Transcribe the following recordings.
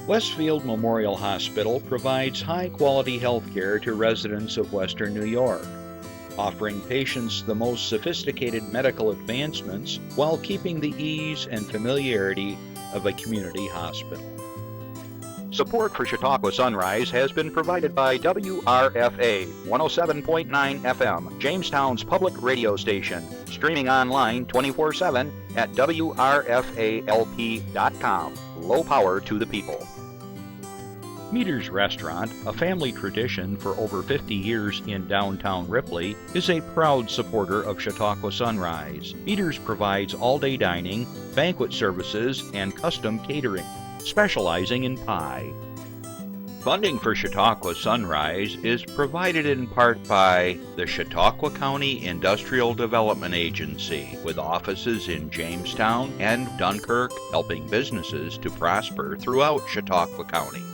Westfield Memorial Hospital provides high-quality health care to residents of Western New York, offering patients the most sophisticated medical advancements while keeping the ease and familiarity of a community hospital. Support for Chautauqua Sunrise has been provided by WRFA 107.9 FM, Jamestown's public radio station, streaming online 24/7 at WRFALP.com. Low power to the people. Meter's Restaurant, a family tradition for over 50 years in downtown Ripley, is a proud supporter of Chautauqua Sunrise. Meter's provides all-day dining, banquet services, and custom catering, specializing in pie. Funding for Chautauqua Sunrise is provided in part by the Chautauqua County Industrial Development Agency, with offices in Jamestown and Dunkirk, helping businesses to prosper throughout Chautauqua County.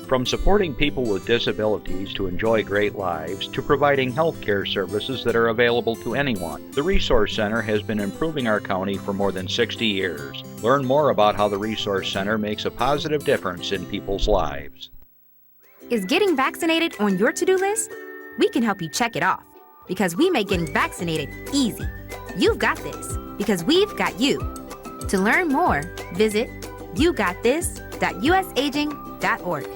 From supporting people with disabilities to enjoy great lives to providing health care services that are available to anyone, the Resource Center has been improving our county for more than 60 years. Learn more about how the Resource Center makes a positive difference in people's lives. Is getting vaccinated on your to-do list? We can help you check it off because we make getting vaccinated easy. You've got this because we've got you. To learn more, visit yougotthis.usaging.org.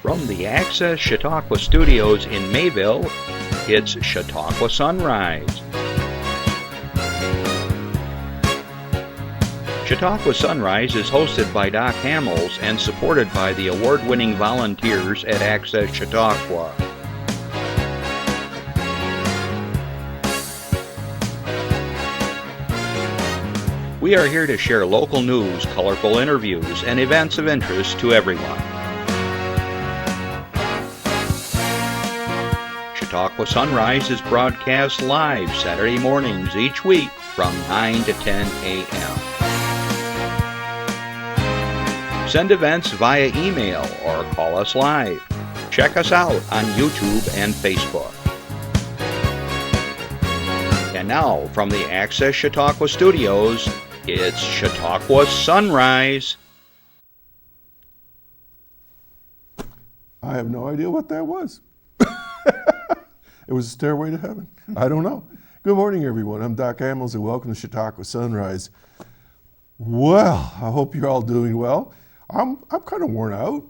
From the Access Chautauqua Studios in Mayville, it's Chautauqua Sunrise. Chautauqua Sunrise is hosted by Doc Hamels and supported by the award-winning volunteers at Access Chautauqua. We are here to share local news, colorful interviews, and events of interest to everyone. Chautauqua Sunrise is broadcast live Saturday mornings each week from 9 to 10 a.m. Send events via email or call us live. Check us out on YouTube and Facebook. And now, from the Access Chautauqua Studios, it's Chautauqua Sunrise. I have no idea what that was. It was a stairway to heaven. I don't know. Good morning, everyone. I'm Doc Hamels, and welcome to Chautauqua Sunrise. Well, I hope you're all doing well. I'm kind of worn out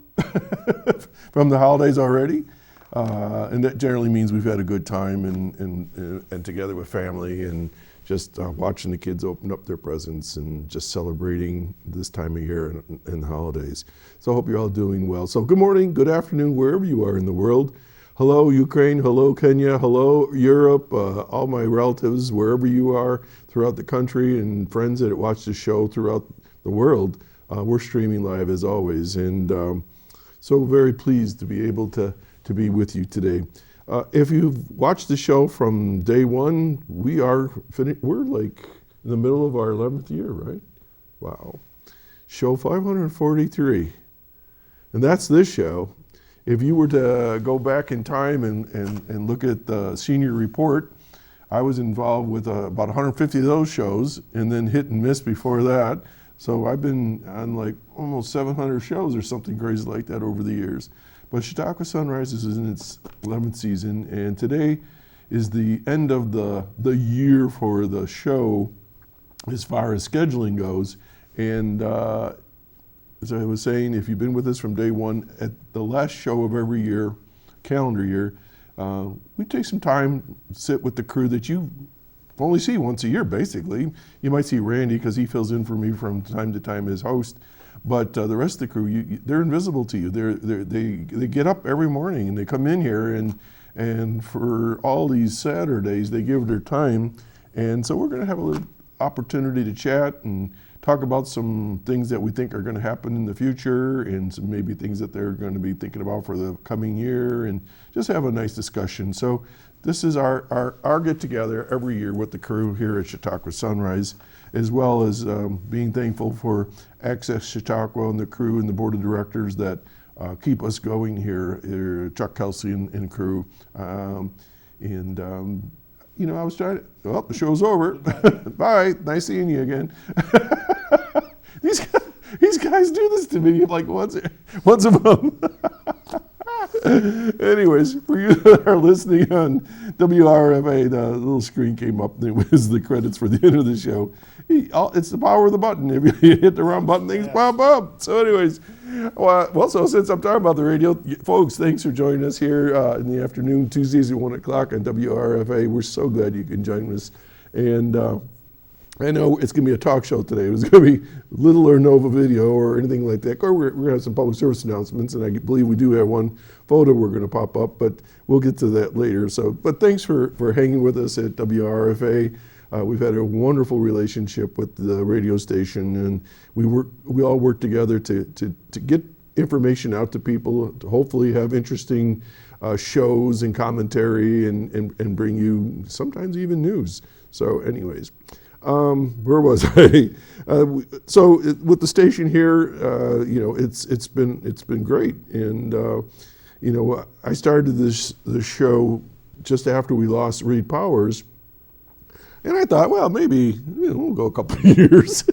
from the holidays already, and that generally means we've had a good time and together with family and just watching the kids open up their presents and just celebrating this time of year and the holidays. So I hope you're all doing well. So good morning, good afternoon, wherever you are in the world. Hello, Ukraine. Hello, Kenya. Hello, Europe. All my relatives, wherever you are throughout the country, and friends that watch the show throughout the world. We're streaming live as always, and so very pleased to be able to be with you today. If you've watched the show from day one, we're like in the middle of our 11th year, right? Wow. Show 543. And that's this show. If you were to go back in time and look at the senior report, I was involved with about 150 of those shows and then hit and miss before that. So I've been on like almost 700 shows or something crazy like that over the years. But Chautauqua Sunrise is in its 11th season, and today is the end of the year for the show as far as scheduling goes. And as I was saying, if you've been with us from day one, at the last show of every year, calendar year, we take some time, sit with the crew that you only see once a year, basically. You might see Randy because he fills in for me from time to time as host, but the rest of the crew, they're invisible to you. They get up every morning and they come in here, and for all these Saturdays, they give their time. And so we're going to have a little opportunity to chat and talk about some things that we think are going to happen in the future and some maybe things that they're going to be thinking about for the coming year, and just have a nice discussion. So this is our get-together every year with the crew here at Chautauqua Sunrise, as well as being thankful for Access Chautauqua and the crew and the board of directors that keep us going here, Chuck Kelsey and crew. I was trying to, well, the show's over. Bye. Nice seeing you again. These guys do this to me like once a month. Anyways, for you that are listening on WRFA, the little screen came up and it was the credits for the end of the show. It's the power of the button. If you hit the wrong button, things pop up. So anyways, so since I'm talking about the radio, folks, thanks for joining us here in the afternoon, Tuesdays at 1 o'clock on WRFA. We're so glad you can join us. And I know it's going to be a talk show today. It was going to be little or no video or anything like that. Or we're going to have some public service announcements, and I believe we do have one photo we're going to pop up, but we'll get to that later. But thanks for hanging with us at WRFA. We've had a wonderful relationship with the radio station, and we all work together to get information out to people, to hopefully have interesting shows and commentary and bring you sometimes even news. So anyways. Where was I? So with the station here, it's been great, and I started this show just after we lost Reed Powers, and I thought, well, maybe we'll go a couple of years,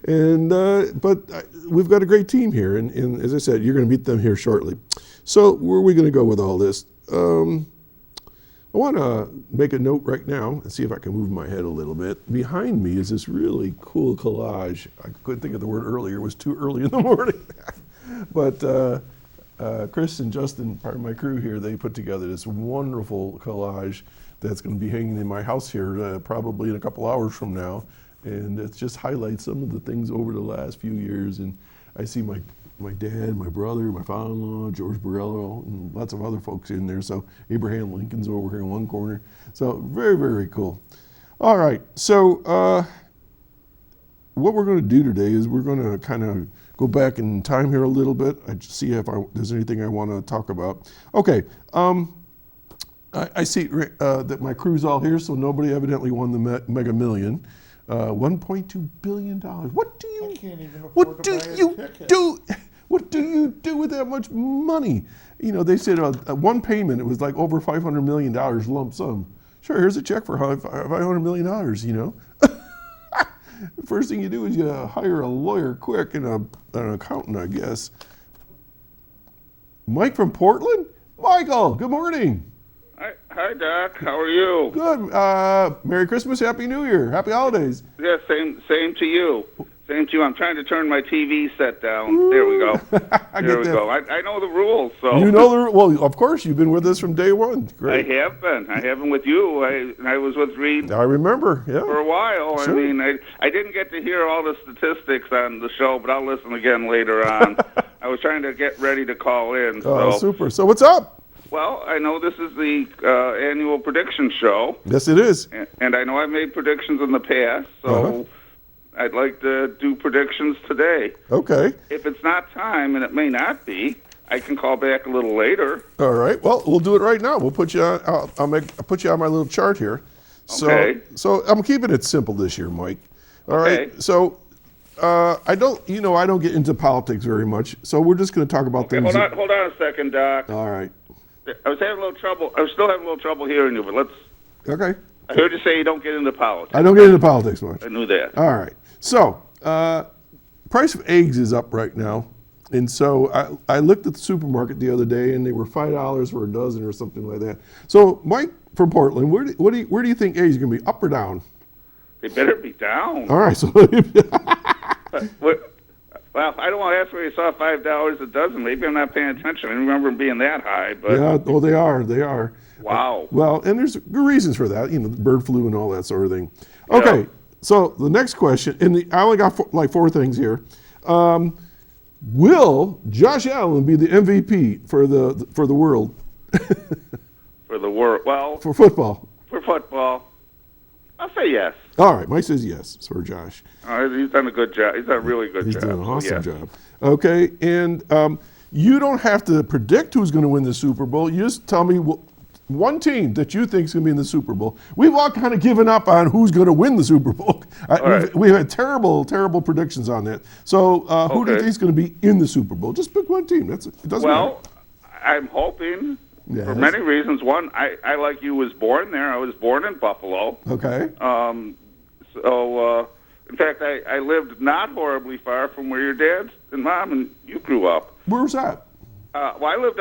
but we've got a great team here, and as I said, you're going to meet them here shortly. So where are we going to go with all this? I want to make a note right now and see if I can move my head a little bit. Behind me is this really cool collage. I couldn't think of the word earlier. It was too early in the morning. But Chris and Justin, part of my crew here, they put together this wonderful collage that's going to be hanging in my house here probably in a couple hours from now. And it just highlights some of the things over the last few years. And I see my dad, my brother, my father-in-law, George Borello, and lots of other folks in there. So Abraham Lincoln's over here in one corner. So very, very cool. All right, so what we're going to do today is we're going to kind of go back in time here a little bit. I just see if there's anything I want to talk about. Okay, I see that my crew's all here, so nobody evidently won the Mega Million. $1.2 billion. What do you do with that much money? They said one payment, it was like over $500 million lump sum. Sure, here's a check for $500 million, First thing you do is you hire a lawyer quick and an accountant, I guess. Mike from Portland? Michael, good morning. Hi, Doc. How are you? Good. Merry Christmas, Happy New Year, Happy Holidays. Yeah, same to you. Same to you. I'm trying to turn my TV set down. Ooh. There we go. There we go. I know the rules. So you know well, of course, you've been with us from day one. Great. I have been with you. I was with Reed. I remember. Yeah. For a while. Sure. I mean, I didn't get to hear all the statistics on the show, but I'll listen again later on. I was trying to get ready to call in. Oh, super. So what's up? Well, I know this is the annual prediction show. Yes, it is. And I know I've made predictions in the past, so I'd like to do predictions today. Okay. If it's not time, and it may not be, I can call back a little later. All right. Well, we'll do it right now. We'll put you on. I'll put you on my little chart here. Okay. So I'm keeping it simple this year, Mike. All right. So I don't get into politics very much. So we're just going to talk about things. Hold on a second, Doc. All right. I was having a little trouble. I was still having a little trouble hearing you, but let's. Okay. I heard you say you don't get into politics. I don't get into politics much. I knew that. All right. So, price of eggs is up right now, and so I looked at the supermarket the other day, and they were $5 for a dozen or something like that. So, Mike from Portland, where do you think eggs are going to be, up or down? They better be down. All right. So. Well, I don't want to ask where you saw $5 a dozen. Maybe I'm not paying attention. I remember them being that high. But yeah, oh, they are. They are. Wow. Well, and there's good reasons for that. Bird flu and all that sort of thing. Okay. Yeah. So the next question, and I only got four things here. Will Josh Allen be the MVP for the world? For the world? Well, for football. For football, I'll say yes. All right, Mike says yes. So for Josh. He's done a good job. He's done a really good job. He's done an awesome job. Okay, and you don't have to predict who's going to win the Super Bowl. You just tell me one team that you think is going to be in the Super Bowl. We've all kind of given up on who's going to win the Super Bowl. We've had terrible, terrible predictions on that. So who do you think is going to be in the Super Bowl? Just pick one team. It doesn't matter. I'm hoping Yes. for many reasons. One, I like you, was born there. I was born in Buffalo. Okay. In fact, I lived not horribly far from where your dad and mom and you grew up. Where was that? Well, I lived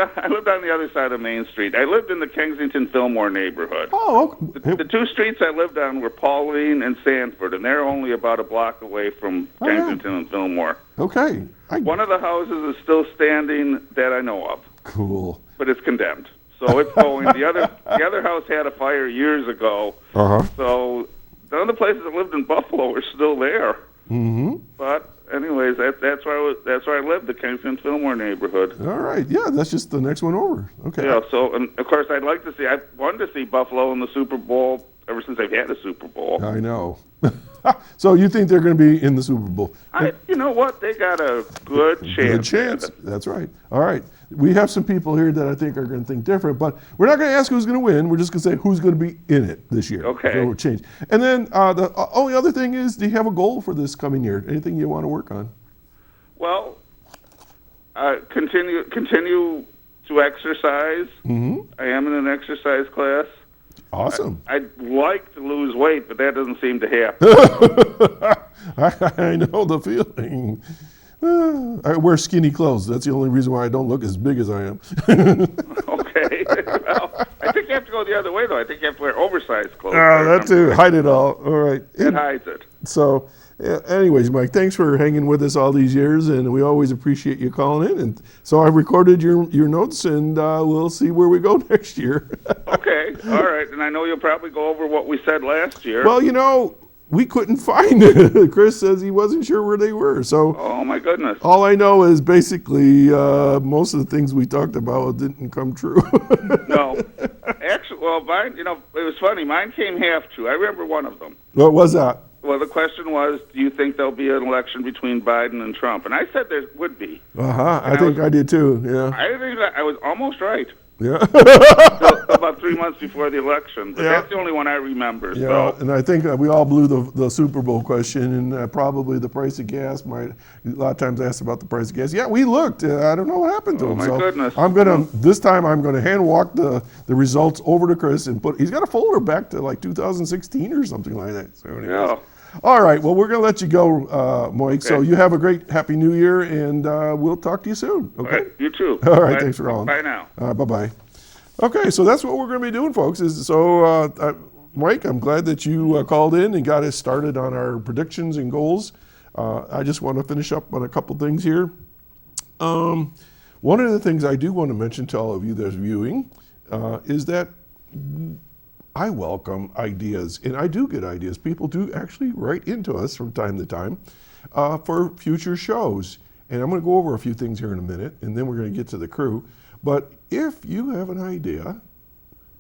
on the other side of Main Street. I lived in the Kensington-Fillmore neighborhood. Oh, okay. The two streets I lived on were Pauline and Sanford, and they're only about a block away from Kensington and Fillmore. Okay. One of the houses is still standing that I know of. Cool. But it's condemned. So it's going. The other house had a fire years ago. Uh-huh. So the other places that lived in Buffalo are still there. Mm-hmm. But anyways, that's where I lived, the Kensington Fillmore neighborhood. All right. Yeah, that's just the next one over. Okay. Yeah. So, and of course, I wanted to see Buffalo in the Super Bowl ever since they've had a Super Bowl. I know. So you think they're going to be in the Super Bowl? You know what? They got a good chance. Good chance. That's right. All right. We have some people here that I think are going to think different, but we're not going to ask who's going to win. We're just going to say who's going to be in it this year. Okay. So we'll change. And then the only other thing is, do you have a goal for this coming year? Anything you want to work on? Well, continue to exercise. Mm-hmm. I am in an exercise class. Awesome. I'd like to lose weight, but that doesn't seem to happen. I know the feeling. I wear skinny clothes. That's the only reason why I don't look as big as I am. Okay. Well, I think you have to go the other way, though. I think you have to wear oversized clothes. That too. Hide it all. All right. It hides it. So, anyways, Mike, thanks for hanging with us all these years, and we always appreciate you calling in. And so I've recorded your notes, and we'll see where we go next year. Okay. All right. And I know you'll probably go over what we said last year. Well, we couldn't find it. Chris says he wasn't sure where they were. So, oh my goodness. All I know is basically most of the things we talked about didn't come true. No. Actually, well, mine, it was funny. Mine came half true. I remember one of them. What was that? Well, the question was, do you think there'll be an election between Biden and Trump? And I said there would be. Uh-huh. I think I did too, yeah. I think I was almost right. Yeah. About 3 months before the election. But that's the only one I remember. Yeah, so. and I think we all blew the Super Bowl question, and probably the price of gas. A lot of times asked about the price of gas. Yeah, we looked. I don't know what happened to him. Oh, my goodness. This time I'm going to hand walk the results over to Chris and he's got a folder back to like 2016 or something like that. So anyways. Yeah. All right, well, we're going to let you go, Mike. Okay. So you have a great Happy New Year, and we'll talk to you soon. Okay? All right, you too. All right, Bye. thanks for calling. Bye now. Bye-bye. Okay, so that's what we're going to be doing, folks. Mike, I'm glad that you called in and got us started on our predictions and goals. I just want to finish up on a couple things here. One of the things I do want to mention to all of you that's viewing is that I welcome ideas, and I do get ideas. People do actually write into us from time to time for future shows. And I'm going to go over a few things here in a minute, and then we're going to get to the crew. But if you have an idea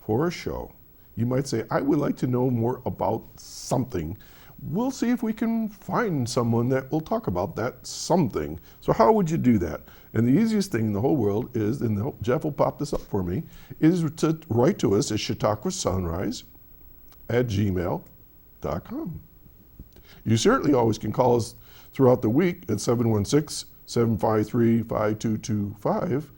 for a show, you might say, I would like to know more about something. We'll see if we can find someone that will talk about that something. So how would you do that? And the easiest thing in the whole world is, and Jeff will pop this up for me, is to write to us at chautauquasunrise@gmail.com. You certainly always can call us throughout the week at 716-753-5225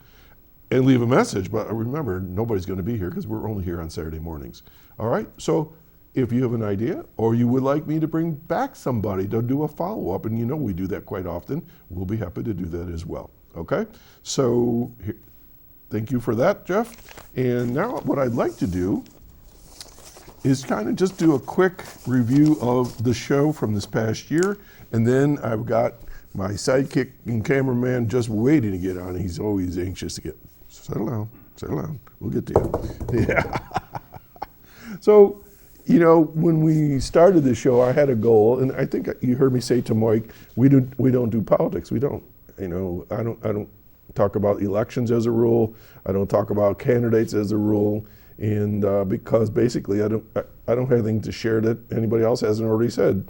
and leave a message. But remember, nobody's going to be here because we're only here on Saturday mornings. All right? So if you have an idea or you would like me to bring back somebody to do a follow-up, and we do that quite often, we'll be happy to do that as well. Okay? So thank you for that, Jeff. And now what I'd like to do is kind of just do a quick review of the show from this past year. And then I've got my sidekick and cameraman just waiting to get on. He's always anxious to get, settle down, we'll get to you. Yeah. So, when we started the show, I had a goal, and I think you heard me say to Mike, we don't do politics. We don't. I don't talk about elections as a rule. I don't talk about candidates as a rule, and because basically I don't have anything to share that anybody else hasn't already said.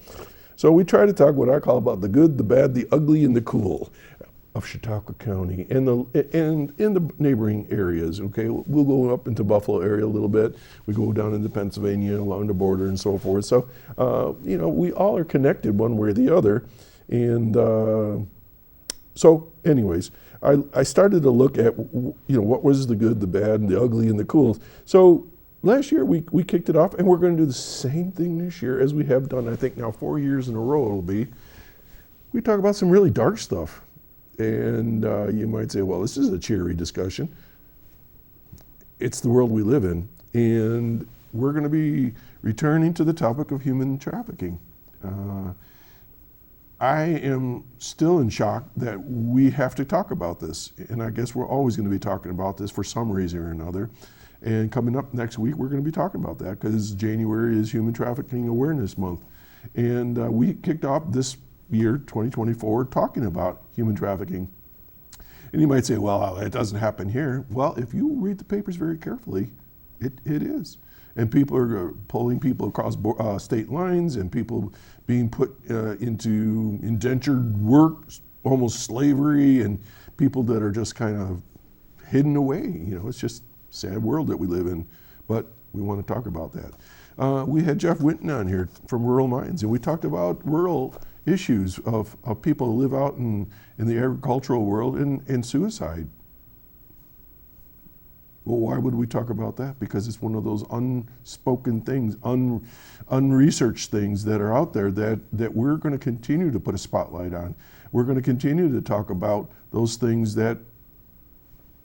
So we try to talk what I call about the good, the bad, the ugly, and the cool of Chautauqua County and in the neighboring areas. Okay, we'll go up into Buffalo area a little bit. We go down into Pennsylvania along the border and so forth. So we all are connected one way or the other, and so anyways, I started to look at, what was the good, the bad, and the ugly, and the cool. So last year we kicked it off, and we're going to do the same thing this year as we have done, I think now 4 years in a row it'll be. We talk about some really dark stuff. And you might say, well, this is a cheery discussion. It's the world we live in. And we're going to be returning to the topic of human trafficking. I am still in shock that we have to talk about this. And I guess we're always going to be talking about this for some reason or another. And coming up next week, we're going to be talking about that because January is Human Trafficking Awareness Month. And we kicked off this year, 2024, talking about human trafficking. And you might say, well, it doesn't happen here. Well, if you read the papers very carefully, it is. And people are pulling people across state lines, and people being put into indentured work, almost slavery, and people that are just kind of hidden away. It's just a sad world that we live in. But we want to talk about that. We had Jeff Winton on here from Rural Minds, and we talked about rural issues of people who live out in the agricultural world and suicide. Well, why would we talk about that? Because it's one of those unspoken things, unresearched things that are out there that we're going to continue to put a spotlight on. We're going to continue to talk about those things that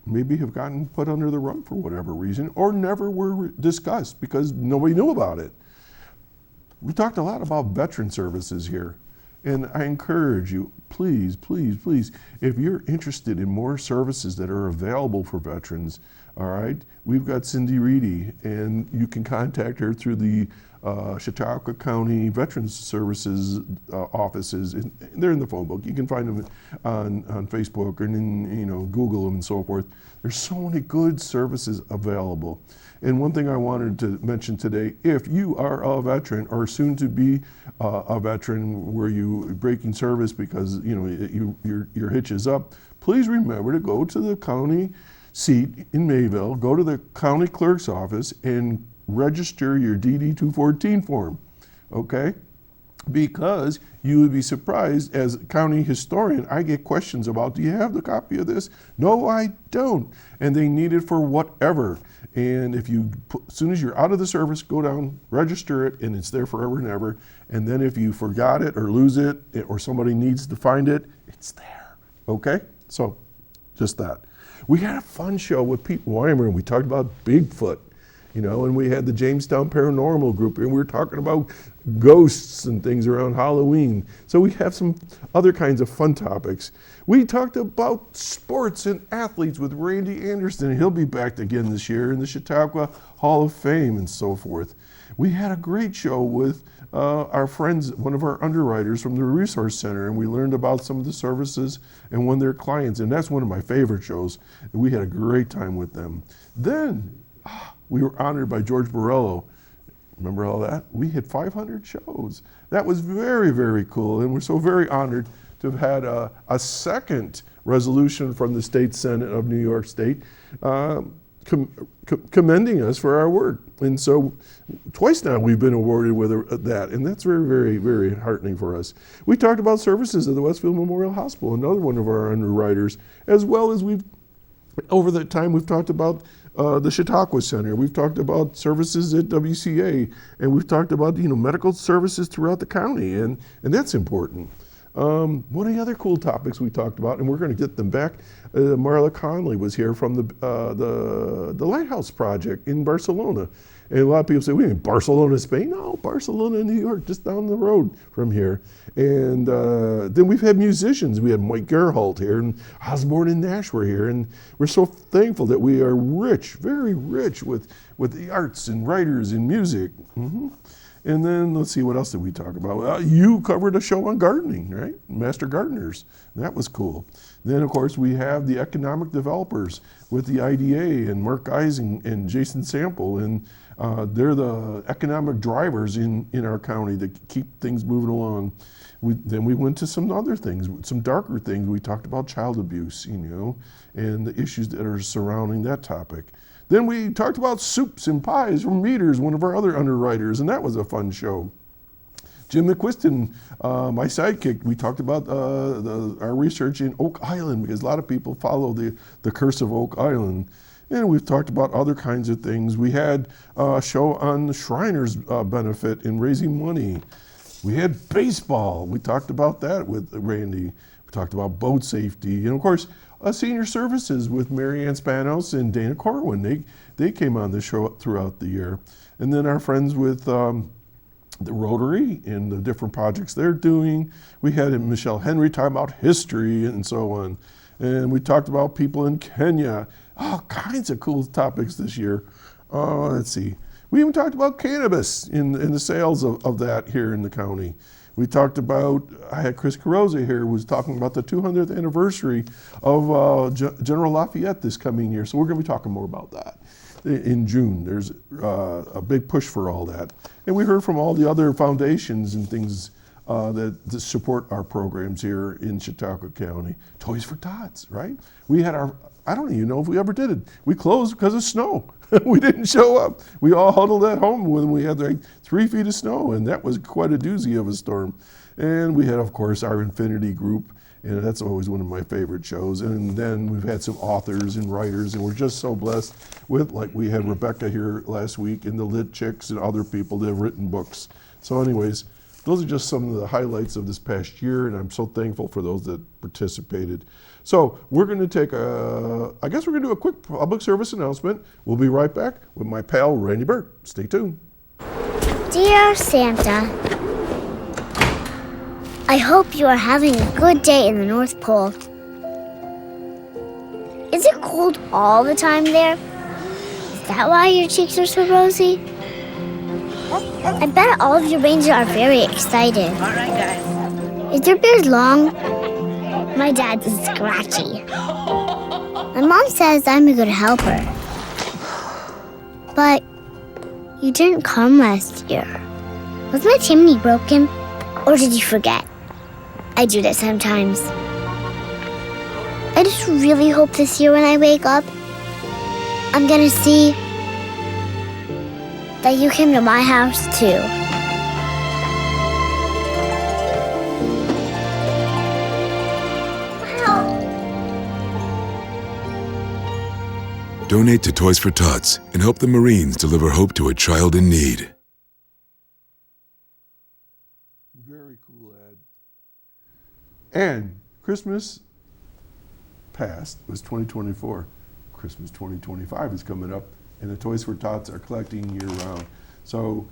maybe have gotten put under the rug for whatever reason, or never were discussed because nobody knew about it. We talked a lot about veteran services here. And I encourage you, please, please, please, if you're interested in more services that are available for veterans, all right, we've got Cindy Reedy, and you can contact her through the Chautauqua County Veterans Services offices. And they're in the phone book. You can find them on Facebook and in Google them and so forth. There's so many good services available. And one thing I wanted to mention today, if you are a veteran or soon to be a veteran where you're breaking service because your hitch is up, please remember to go to the county seat in Mayville, go to the county clerk's office and register your DD 214 form, okay? Because you would be surprised, as a county historian, I get questions about, do you have the copy of this? No, I don't. And they need it for whatever. And if you, as soon as you're out of the service, go down, register it, and it's there forever and ever. And then if you forgot it or lose it, or somebody needs to find it, it's there, okay? So, just that. We had a fun show with Pete Weimer, and we talked about Bigfoot, and we had the Jamestown Paranormal Group, and we were talking about ghosts and things around Halloween. So we have some other kinds of fun topics. We talked about sports and athletes with Randy Anderson. He'll be back again this year in the Chautauqua Hall of Fame and so forth. We had a great show with our friends, one of our underwriters from the Resource Center, and we learned about some of the services and one of their clients, and that's one of my favorite shows. And we had a great time with them. Then we were honored by George Borello. Remember all that? We hit 500 shows. That was very, very cool, and we're so very honored to have had a second resolution from the State Senate of New York State commending us for our work. And so twice now we've been awarded with that, and that's very, very, very heartening for us. We talked about services at the Westfield Memorial Hospital, another one of our underwriters, as well as over the time we've talked about the Chautauqua Center. We've talked about services at WCA, and we've talked about medical services throughout the county, and that's important. One of the other cool topics we talked about, and we're going to get them back, Marla Conley was here from the Lighthouse Project in Barcelona. And a lot of people say, wait, Barcelona, Spain? No, Barcelona, New York, just down the road from here. And then we've had musicians. We had Mike Gerholt here, and Osborne and Nash were here. And we're so thankful that we are rich, very rich with the arts and writers and music. Mm-hmm. And then let's see, what else did we talk about? You covered a show on gardening, right? Master Gardeners. That was cool. Then, of course, we have the economic developers with the IDA and Mark Eising and Jason Sample. And they're the economic drivers in our county that keep things moving along. Then we went to some other things, some darker things. We talked about child abuse, and the issues that are surrounding that topic. Then we talked about soups and pies from Meters, one of our other underwriters, and that was a fun show. Jim McQuiston, my sidekick, we talked about our research in Oak Island, because a lot of people follow the curse of Oak Island. And we've talked about other kinds of things. We had a show on the Shriners benefit in raising money. We had baseball. We talked about that with Randy. We talked about boat safety. And of course, senior services with Mary Ann Spanos and Dana Corwin. They came on the show throughout the year. And then our friends with the Rotary and the different projects they're doing. We had Michelle Henry talk about history and so on. And we talked about people in Kenya. All kinds of cool topics this year. Let's see. We even talked about cannabis in the sales of that here in the county. We talked about, I had Chris Carrozza here, who was talking about the 200th anniversary of General Lafayette this coming year. So we're going to be talking more about that in June. There's a big push for all that. And we heard from all the other foundations and things that support our programs here in Chautauqua County. Toys for Tots, right? We had I don't even know if we ever did it. We closed because of snow. We didn't show up. We all huddled at home when we had like 3 feet of snow, and that was quite a doozy of a storm. And we had, of course, our Infinity group, and that's always one of my favorite shows. And then we've had some authors and writers, and we're just so blessed with, like we had Rebecca here last week, and the Lit Chicks and other people that have written books. So anyways, those are just some of the highlights of this past year, and I'm so thankful for those that participated. So we're going to take I guess we're going to do a quick public service announcement. We'll be right back with my pal, Randy Burt. Stay tuned. Dear Santa, I hope you are having a good day in the North Pole. Is it cold all the time there? Is that why your cheeks are so rosy? I bet all of your reindeer are very excited. All right, guys. Is your beard long? My dad's is scratchy. My mom says I'm a good helper. But you didn't come last year. Was my chimney broken? Or did you forget? I do that sometimes. I just really hope this year when I wake up, I'm gonna see that you came to my house too. Donate to Toys for Tots and help the Marines deliver hope to a child in need. Very cool ad. And Christmas past was 2024. Christmas 2025 is coming up, and the Toys for Tots are collecting year-round. So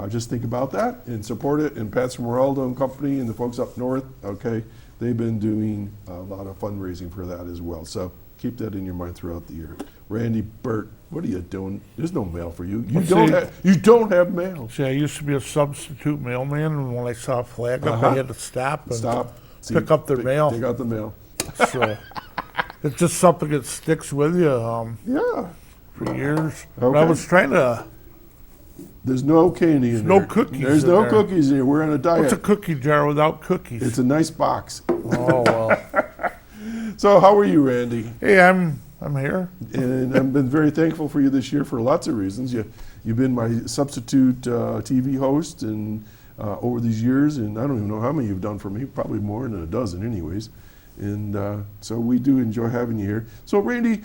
just think about that and support it. And Pat Smeraldo and company and the folks up north, okay, they've been doing a lot of fundraising for that as well. So keep that in your mind throughout the year. Randy, Burt, what are you doing? There's no mail for you. You don't have mail. See, I used to be a substitute mailman, and when I saw a flag up, I had to stop and pick up their mail. Take out the mail. So it's just something that sticks with you Yeah. for years. Okay. But I was trying to. There's no candy in there. No cookies There's in no there. cookies in here. We're on a diet. What's a cookie jar without cookies? It's a nice box. Oh well. So how are you, Randy? Hey, I'm here. And I've been very thankful for you this year for lots of reasons. You've been my substitute TV host and over these years, and I don't even know how many you've done for me, probably more than a dozen anyways. And so we do enjoy having you here. So Randy,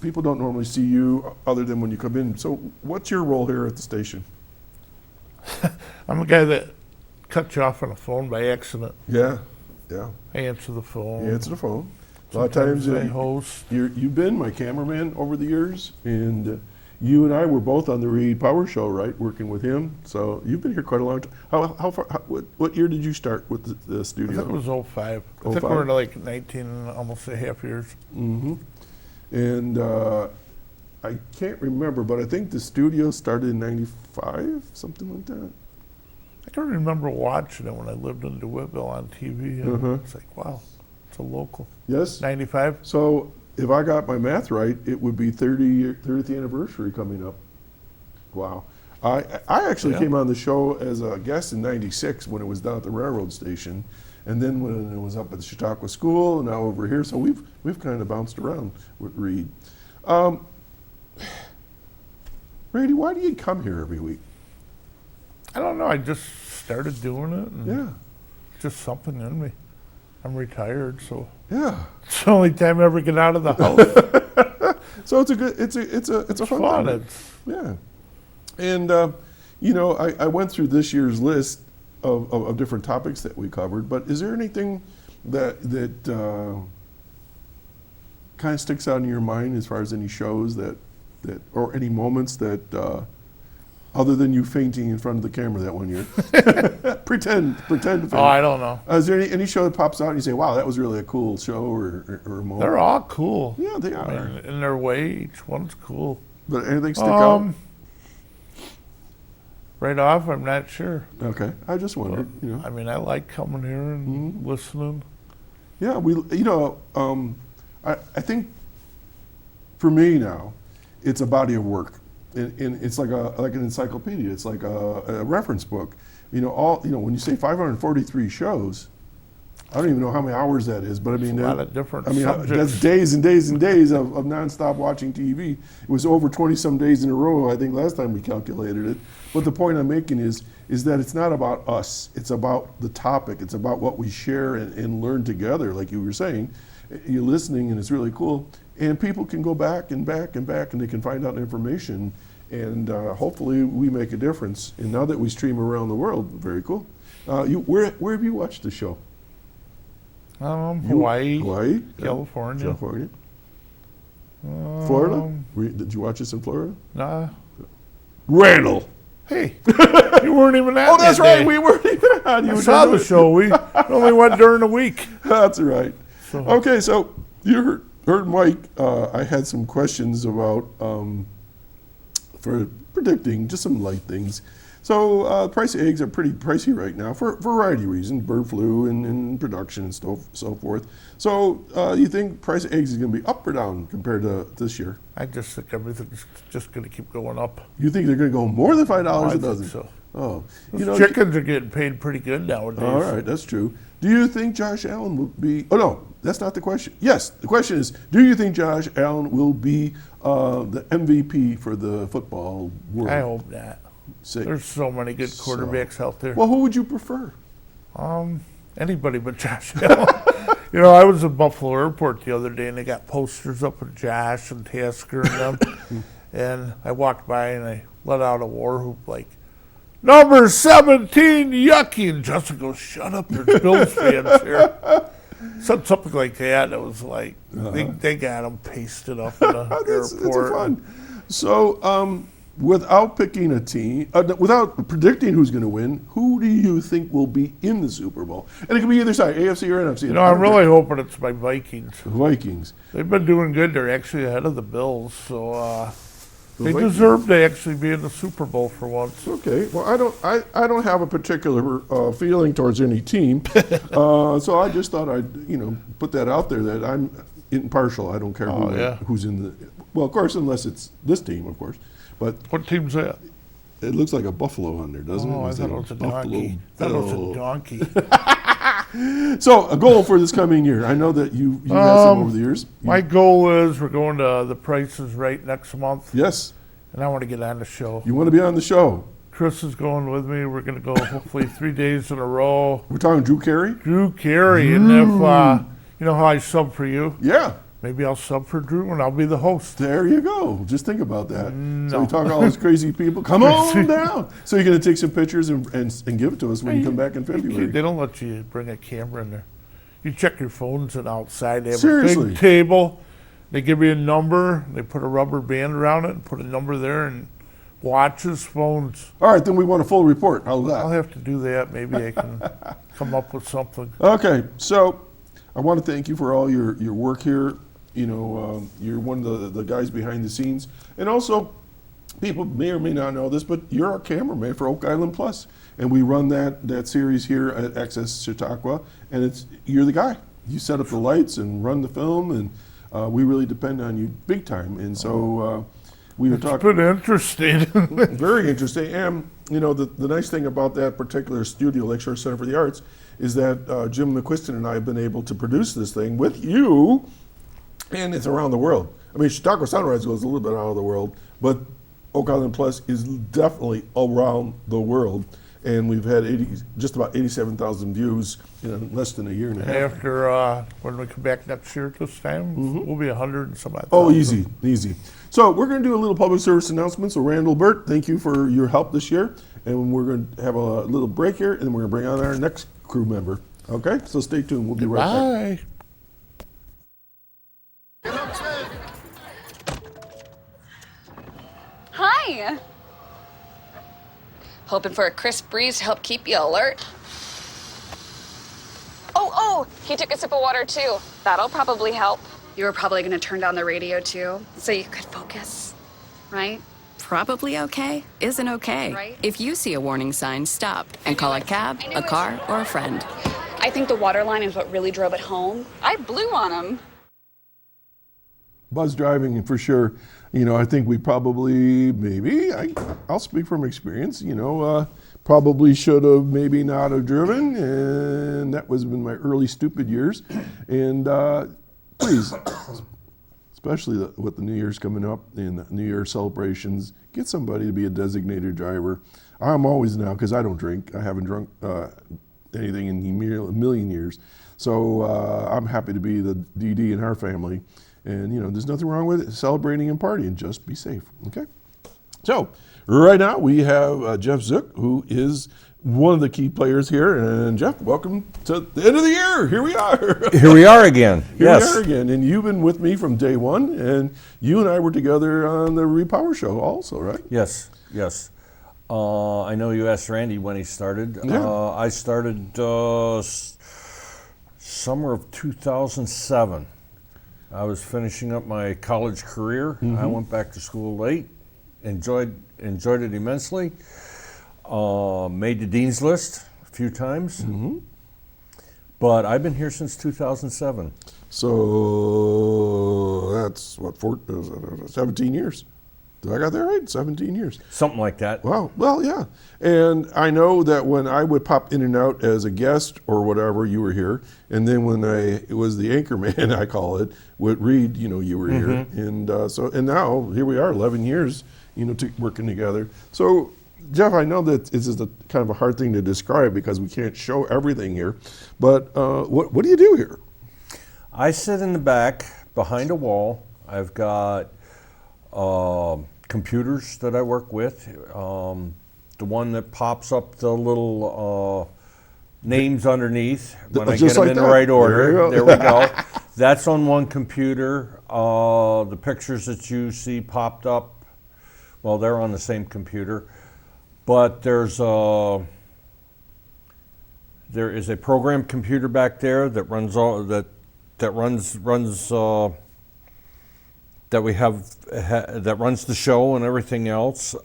people don't normally see you other than when you come in. So what's your role here at the station? I'm the guy that cut you off on the phone by accident. Yeah. I answer the phone. You answer the phone. A lot of times I host. You've been my cameraman over the years, and you and I were both on the Reed Power Show, right, working with him. So you've been here quite a long time. How far? What year did you start with the I studio? think it was 05. I think 05? we're like 19, almost a half years. Mm-hmm. And I can't remember, but I think the studio started in '95, something like that. I can remember watching it when I lived in DeWittville on TV. And It's like, wow, it's a local. Yes. 95? So if I got my math right, it would be 30th anniversary coming up. Wow. I actually came on the show as a guest in '96 when it was down at the railroad station, and then when it was up at the Chautauqua School, and now over here. So we've kind of bounced around with Reed. Randy, why do you come here every week? I don't know. I just started doing it. And Yeah. just something in me. I'm retired, so Yeah. it's the only time I ever get out of the house. So it's a good, it's a fun Fun. time. Yeah. And, I went through this year's list of different topics that we covered, but is there anything that kind of sticks out in your mind as far as any shows that or any moments that, other than you fainting in front of the camera that one year? pretend to faint. Oh, I don't know. Is there any show that pops out and you say, wow, that was really a cool show or a moment? They're all cool. Yeah, they are. I mean, in their way, each one's cool. But anything stick out? Right off, I'm not sure. Okay, I just wondered. I mean, I like coming here and listening. Yeah, I think for me now, it's a body of work, and it's like an encyclopedia. It's like a reference book. When you say 543 shows, I don't even know how many hours that is, but I mean, a lot of different that's subjects. days and days and days of nonstop watching TV. It was over 20-some days in a row, I think, last time we calculated it. But the point I'm making is that it's not about us. It's about the topic. It's about what we share and learn together, like you were saying. You're listening, and it's really cool. And people can go back and back and back, and they can find out information. And hopefully we make a difference. And now that we stream around the world, very cool. Where have you watched the show? Hawaii, California. yeah. Florida? Did you watch this in Florida? Nah. Randall. Hey, you weren't even at Oh, that's that right. day. We weren't even on. I saw the show. We only went during the week. That's right. So. Okay, so you heard Mike. I had some questions about for predicting just some light things. So price of eggs are pretty pricey right now for a variety of reasons, bird flu and production and so forth. So you think price of eggs is going to be up or down compared to this year? I just think everything's just going to keep going up. You think they're going to go more than $5 I a think dozen? so. Oh, Chickens are getting paid pretty good nowadays. All right, that's true. Do you think Josh Allen will be? Oh no, that's not the question. Yes, the question is: do you think Josh Allen will be the MVP for the football world? I hope not. There's so many good quarterbacks out there. Well, who would you prefer? Anybody but Josh Allen. I was at Buffalo Airport the other day, and they got posters up of Josh and Tasker and them. And I walked by, and I let out a war whoop like, "Number 17, yucky!" And Justin goes, "Shut up, there's Bills fans here." Said something like that. It was like they got them pasted up in the airport. It's fun. So, without picking a team, without predicting who's going to win, who do you think will be in the Super Bowl? And it can be either side, AFC or NFC. I'm really hoping it's my Vikings. Vikings. They've been doing good. They're actually ahead of the Bills, so they deserve to actually be in the Super Bowl for once. Okay. Well, I don't have a particular feeling towards any team, so I just thought I'd put that out there that I'm impartial. I don't care who's in the. Well, of course, unless it's this team, of course. But what team's that? It looks like a buffalo on there, doesn't it? I thought it was a donkey. I thought it was a donkey. So, a goal for this coming year. I know that you've had some over the years. My goal is we're going to The Price is Right next month. Yes. And I want to get on the show. You want to be on the show? Chris is going with me. We're going to go hopefully 3 days in a row. We're talking Drew Carey? Drew Carey. And if, you know how I sub for you? Yeah. Maybe I'll sub for Drew and I'll be the host. There you go. Just think about that. No. So we talk to all those crazy people. Come on down. So you're going to take some pictures and give it to us when you come back in February. They don't let you bring a camera in there. You check your phones and outside. They have Seriously? a big table. They give you a number. They put a rubber band around it and put a number there and watches, phones. All right, then we want a full report. How's that? I'll have to do that. Maybe I can come up with something. Okay, so I want to thank you for all your work here. You're one of the guys behind the scenes. And also, people may or may not know this, but you're our cameraman for Oak Island Plus. And we run that series here at Access Chautauqua. And you're the guy. You set up the lights and run the film, and we really depend on you big time. And so we were talking. It's been interesting. Very interesting. And, the nice thing about that particular studio, Lakeshore Center for the Arts, is that Jim McQuiston and I have been able to produce this thing with you. And it's around the world. I mean, Chautauqua Sunrise goes a little bit out of the world, but Oak Island Plus is definitely around the world. and we've had just about 87,000 views in less than a year and a half. After when we come back next year at this time, we'll be 100 and some odd Oh, thousand. easy. So we're going to do a little public service announcement. So Randall, Burt, thank you for your help this year. And we're going to have a little break here, and then we're going to bring on our next crew member. Okay? So stay tuned. We'll be right back. Bye. Hi. Hoping for a crisp breeze to help keep you alert. Oh, he took a sip of water too. That'll probably help. You were probably gonna turn down the radio too, so you could focus, right? Probably okay isn't okay. Right. If you see a warning sign, stop and call a cab, a car, or a friend. I think the water line is what really drove it home. I blew on him. Buzz driving, for sure. I think we probably, I'll speak from experience, probably should have maybe not have driven, and that was in my early stupid years. And please, especially with the New Year's coming up and the New Year celebrations, get somebody to be a designated driver. I'm always now, because I don't drink. I haven't drunk anything in a million years. So I'm happy to be the DD in our family. And, there's nothing wrong with it, celebrating and partying. Just be safe, okay? So, right now we have Jeff Zook, who is one of the key players here. And, Jeff, welcome to the end of the year. Here we are. Here we are again. Here we are again. And you've been with me from day one. And you and I were together on the Repower show also, right? Yes. I know you asked Randy when he started. Yeah. I started summer of 2007. I was finishing up my college career. I went back to school late, enjoyed it immensely. Made the dean's list a few times, but I've been here since 2007. So that's what, 17 years. Did I got that right? 17 years. Something like that. Wow. Well, yeah. And I know that when I would pop in and out as a guest or whatever, you were here. And then when it was the anchor man, I call it, would read, you were here. And and now here we are, 11 years, working together. So, Jeff, I know that this is kind of a hard thing to describe because we can't show everything here. But what do you do here? I sit in the back behind a wall. I've got computers that I work with. The one that pops up the little names underneath when I get them in the right order. There we go. That's on one computer. The pictures that you see popped up, well, they're on the same computer. But there is a program computer back there that runs all that we have that runs the show and everything else.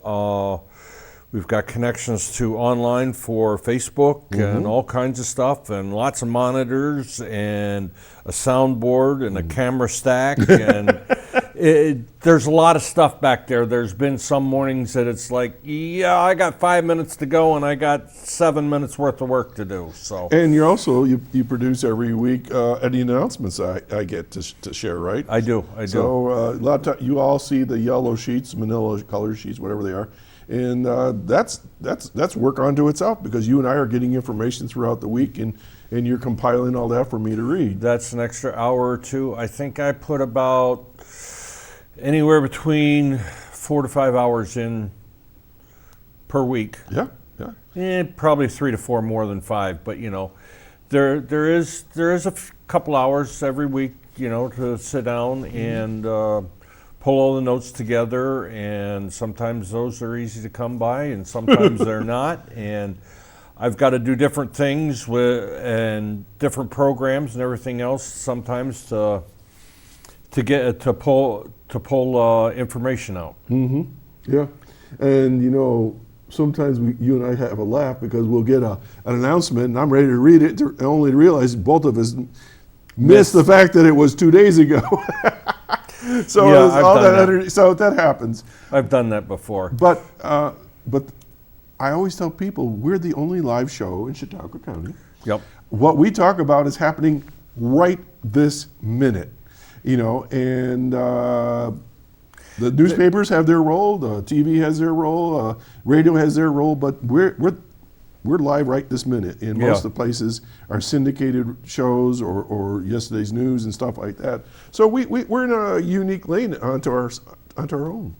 We've got connections to online for Facebook and all kinds of stuff, and lots of monitors and a soundboard and a camera stack, and there's a lot of stuff back there. There's been some mornings that it's like, yeah, I got 5 minutes to go and I got 7 minutes worth of work to do. So. And you're also you produce every week any announcements I get to share, right? I do. So a lot of time, you all see the yellow sheets, manila color sheets, whatever they are. And that's work unto itself, because you and I are getting information throughout the week, and you're compiling all that for me to read. That's an extra hour or two. I think I put about anywhere between 4 to 5 hours in per week. Yeah. Probably 3 to 4 more than 5, but there is a couple hours every week, to sit down and pull all the notes together, and sometimes those are easy to come by and sometimes they're not, and I've got to do different things and different programs and everything else sometimes to pull information out. Yeah. And sometimes you and I have a laugh because we'll get an announcement and I'm ready to read it, only to realize both of us missed the fact that it was 2 days ago. So so that happens. I've done that before. But I always tell people we're the only live show in Chautauqua County. Yep. What we talk about is happening right this minute, and the newspapers have their role, the TV has their role, radio has their role, but we're we're live right this minute in most of the places, our syndicated shows or yesterday's news and stuff like that. So we're in a unique lane onto our own.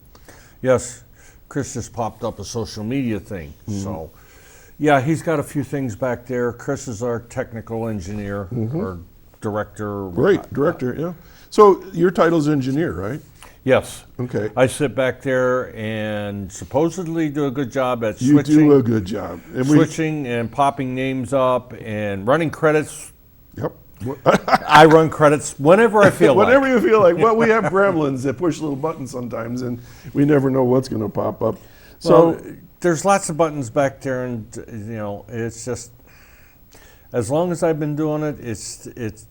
Yes, Chris just popped up a social media thing. So, yeah, he's got a few things back there. Chris is our technical engineer or director. Great, director, yeah. So your title's engineer, right? Yes. Okay. I sit back there and supposedly do a good job at You switching. do a good job. And switching and popping names up and running credits. Yep. I run credits whenever I feel like. Whenever you feel like. Well, we have gremlins that push little buttons sometimes, and we never know what's going to pop up. So there's lots of buttons back there, and it's just as long as I've been doing it, it's.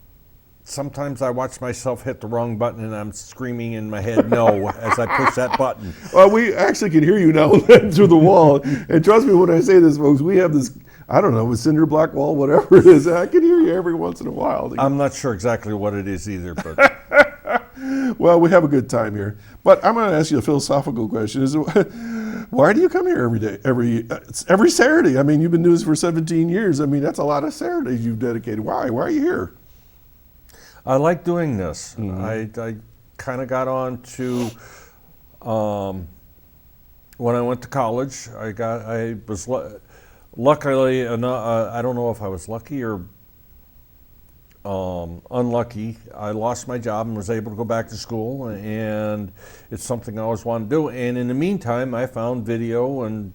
Sometimes I watch myself hit the wrong button and I'm screaming in my head no as I push that button. Well, we actually can hear you now through the wall. And trust me when I say this, folks, we have this, I don't know, a cinder block wall, whatever it is. I can hear you every once in a while. I'm not sure exactly what it is either, but well, we have a good time here. But I'm going to ask you a philosophical question. Why do you come here every day, every Saturday? I mean, you've been doing this for 17 years. I mean, that's a lot of Saturdays you've dedicated. Why? Why are you here? I like doing this. I kind of got on to when I went to college. I was luckily enough. I don't know if I was lucky or unlucky. I lost my job and was able to go back to school, and it's something I always wanted to do. And in the meantime, I found video and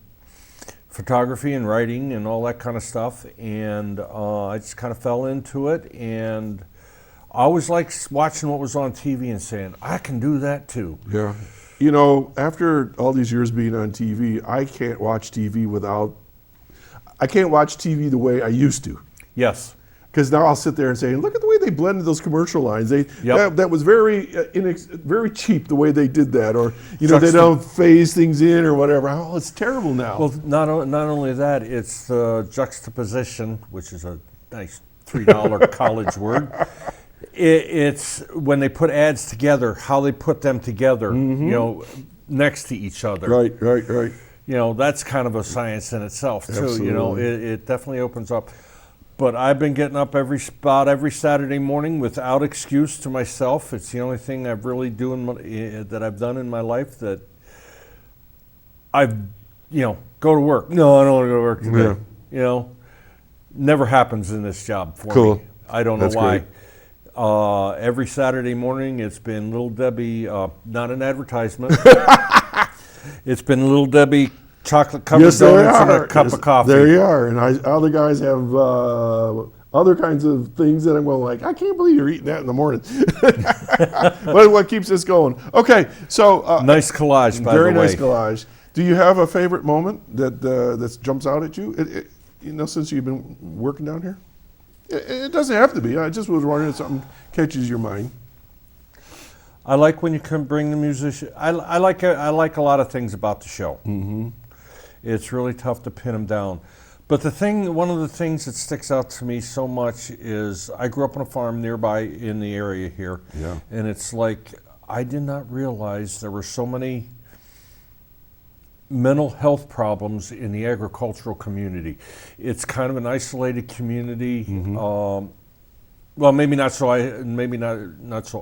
photography and writing and all that kind of stuff, and I just kind of fell into it. And I always liked watching what was on TV and saying, I can do that too. Yeah. You know, after all these years being on TV, I can't watch TV the way I used to. Yes. Because now I'll sit there and say, look at the way they blended those commercial lines. That was very very cheap the way they did that. Or, they don't phase things in or whatever. Oh, it's terrible now. Well, not only that, it's the juxtaposition, which is a nice $3 college word. It's when they put ads together, how they put them together, next to each other. Right. That's kind of a science in itself, too. Absolutely. It definitely opens up. But I've been getting up every Saturday morning without excuse to myself. It's the only thing I've really that I've done in my life that I've, go to work. No, I don't want to go to work today. Yeah. Never happens in this job for me. I don't know why. Every Saturday morning, it's been Little Debbie, not an advertisement. It's been Little Debbie chocolate-covered donuts and a cup of coffee. There you are. And other guys have other kinds of things that I'm going like, I can't believe you're eating that in the morning. What keeps us going? Okay, so nice collage, by the way. Very nice collage. Do you have a favorite moment that jumps out at you? Since you've been working down here. It doesn't have to be. I just was wondering if something catches your mind. I like when you can bring the musician. I like a lot of things about the show. Mm-hmm. It's really tough to pin them down. But one of the things that sticks out to me so much is I grew up on a farm nearby in the area here. Yeah. And it's like I did not realize there were so many mental health problems in the agricultural community. It's kind of an isolated community. Mm-hmm. Well, maybe not so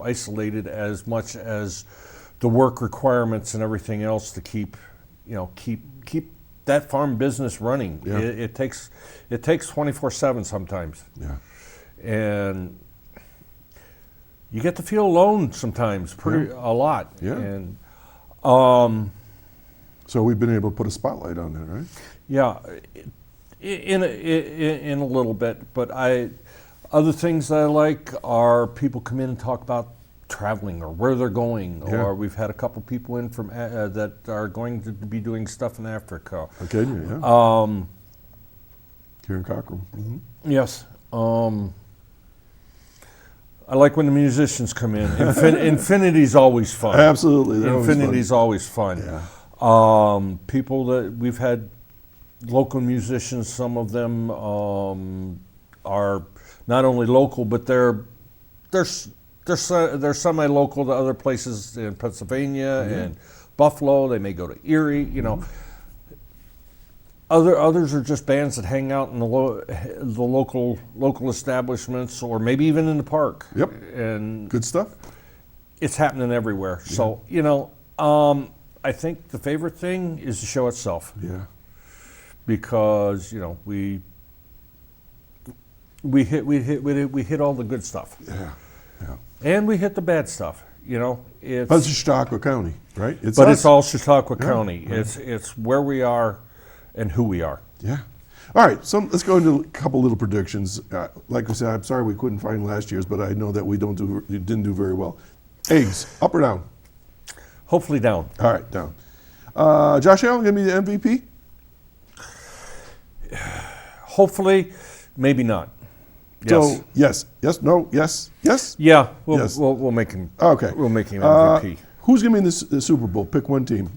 isolated as much as the work requirements and everything else to keep that farm business running. Yeah. It takes 24/7 sometimes. Yeah. And you get to feel alone sometimes, a lot. Yeah. And so we've been able to put a spotlight on that, right? yeah, in a little bit, but other things that I like are people come in and talk about traveling or where they're going, or we've had a couple people in from that are going to be doing stuff in Africa. Okay, yeah. Here in Cockrell. Mm-hmm. Yes. I like when the musicians come in. Infinity's always fun. Absolutely. Infinity's always fun. Yeah. People that we've had, local musicians, some of them are not only local, but they're semi-local to other places in Pennsylvania and Buffalo. They may go to Erie. Others are just bands that hang out in the local establishments, or maybe even in the park. Yep. And good stuff. It's happening everywhere. Yeah. So I think the favorite thing is the show itself. Yeah. Because we hit all the good stuff. Yeah. Yeah. And we hit the bad stuff. It's but it's Chautauqua County, right? It's all Chautauqua County. Right. It's where we are and who we are. Yeah. All right, so let's go into a couple little predictions. Like I said, I'm sorry we couldn't find last year's, but I know that we didn't do very well. Eggs, up or down? Hopefully down. All right, down. Josh Allen, give me the MVP? Hopefully, maybe not. So yes, no, yes. Yeah, yes. We'll make him. Okay, we'll make him MVP. Who's going to be in the Super Bowl? Pick one team.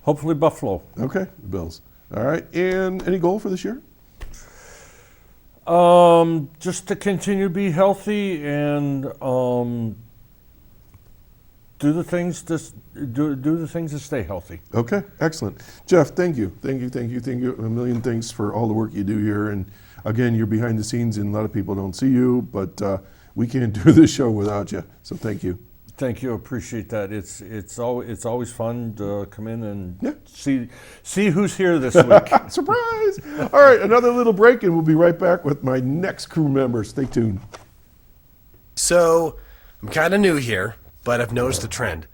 Hopefully Buffalo. Okay, the Bills. All right, and any goal for this year? Just to continue to be healthy and do the things to stay healthy. Okay, excellent. Jeff, thank you a million thanks for all the work you do here. And again, you're behind the scenes and a lot of people don't see you, but we can't do this show without you, so thank you. Thank you, appreciate that. It's always fun to come in and see who's here this week. Surprise! All right, another little break and we'll be right back with my next crew member. Stay tuned. So, I'm kind of new here, but I've noticed a trend.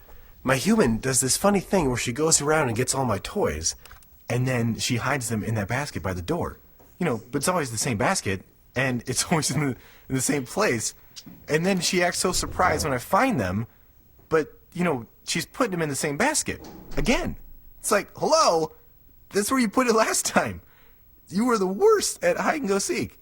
My human does this funny thing where she goes around and gets all my toys, and then she hides them in that basket by the door. But it's always the same basket, and it's always in the same place. And then she acts so surprised when I find them, but, she's putting them in the same basket. Again. It's like, hello, that's where you put it last time. You were the worst at hide and go seek.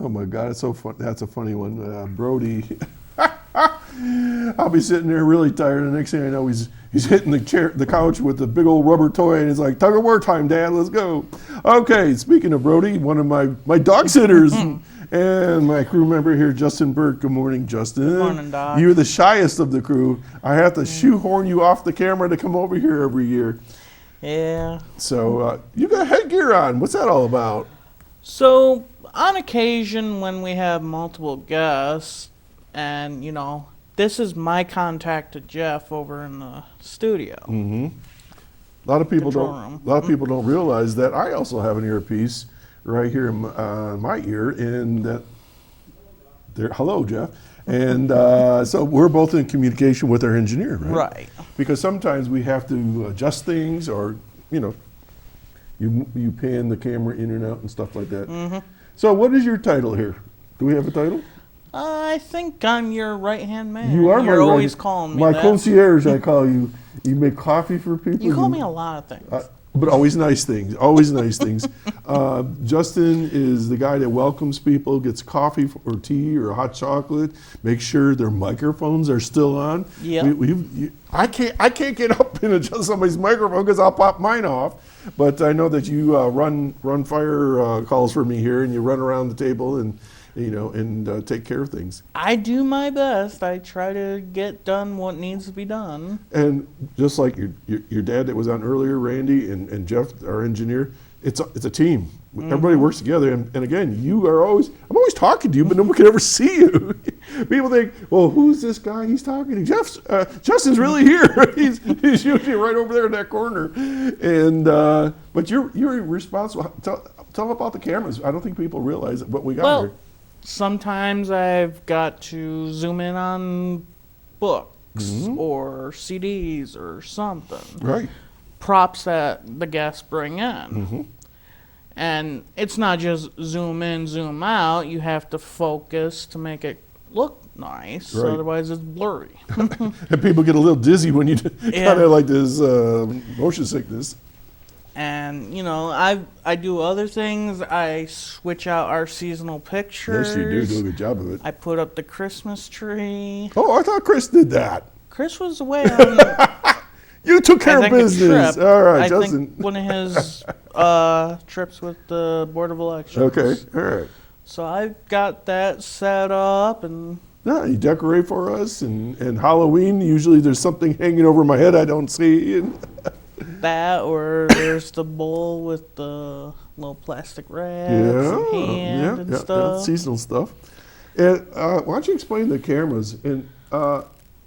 Oh my God, it's so fun. That's a funny one. Brody, I'll be sitting there really tired, and the next thing I know, he's hitting the couch with the big old rubber toy, and it's like, tug of war time, Dad, let's go. Okay, speaking of Brody, one of my dog sitters, and my crew member here, Justin Burt. Good morning, Justin. Good morning, Doc. You're the shyest of the crew. I have to shoehorn you off the camera to come over here every year. Yeah. So you got headgear on. What's that all about? So on occasion when we have multiple guests, and this is my contact to Jeff over in the studio. Mm-hmm. A lot of people don't realize that I also have an earpiece right here in my ear, and that. Hello, Jeff. And so we're both in communication with our engineer, right? Right. Because sometimes we have to adjust things, or you pan the camera in and out and stuff like that. Mm-hmm. So what is your title here? Do we have a title? I think I'm your right-hand man. You are. You're always calling me my that. concierge, I call you. You make coffee for people. You call me a lot of things. But always nice things. Always nice things. Justin is the guy that welcomes people, gets coffee or tea or hot chocolate, makes sure their microphones are still on. Yeah. I can't get up and adjust somebody's microphone because I'll pop mine off. But I know that you run fire calls for me here, and you run around the table and take care of things. I do my best. I try to get done what needs to be done. And just like your dad that was on earlier, Randy, and Jeff, our engineer, it's a team. Mm-hmm. Everybody works together. And again, I'm always talking to you, but no one can ever see you. People think, well, who's this guy he's talking to? Justin's really here. he's usually right over there in that corner. And but you're responsible. Tell them about the cameras. I don't think people realize what we got here. Sometimes I've got to zoom in on books or CDs or something. Right. Props that the guests bring in. Mm-hmm. And it's not just zoom in, zoom out. You have to focus to make it look nice. Right. Otherwise it's blurry. And people get a little dizzy when you kind of like this motion sickness. And, I do other things. I switch out our seasonal pictures. Yes, you do a good job of it. I put up the Christmas tree. Oh, I thought Chris did that. Chris was away on You took care of business. All right, Justin. I think one of his trips with the Board of Elections. Okay, all right. So I've got that set up, and Yeah, you decorate for us, and Halloween, usually there's something hanging over my head I don't see. That, or there's the bowl with the little plastic wraps and hand and stuff. Yeah, seasonal stuff. And why don't you explain the cameras? And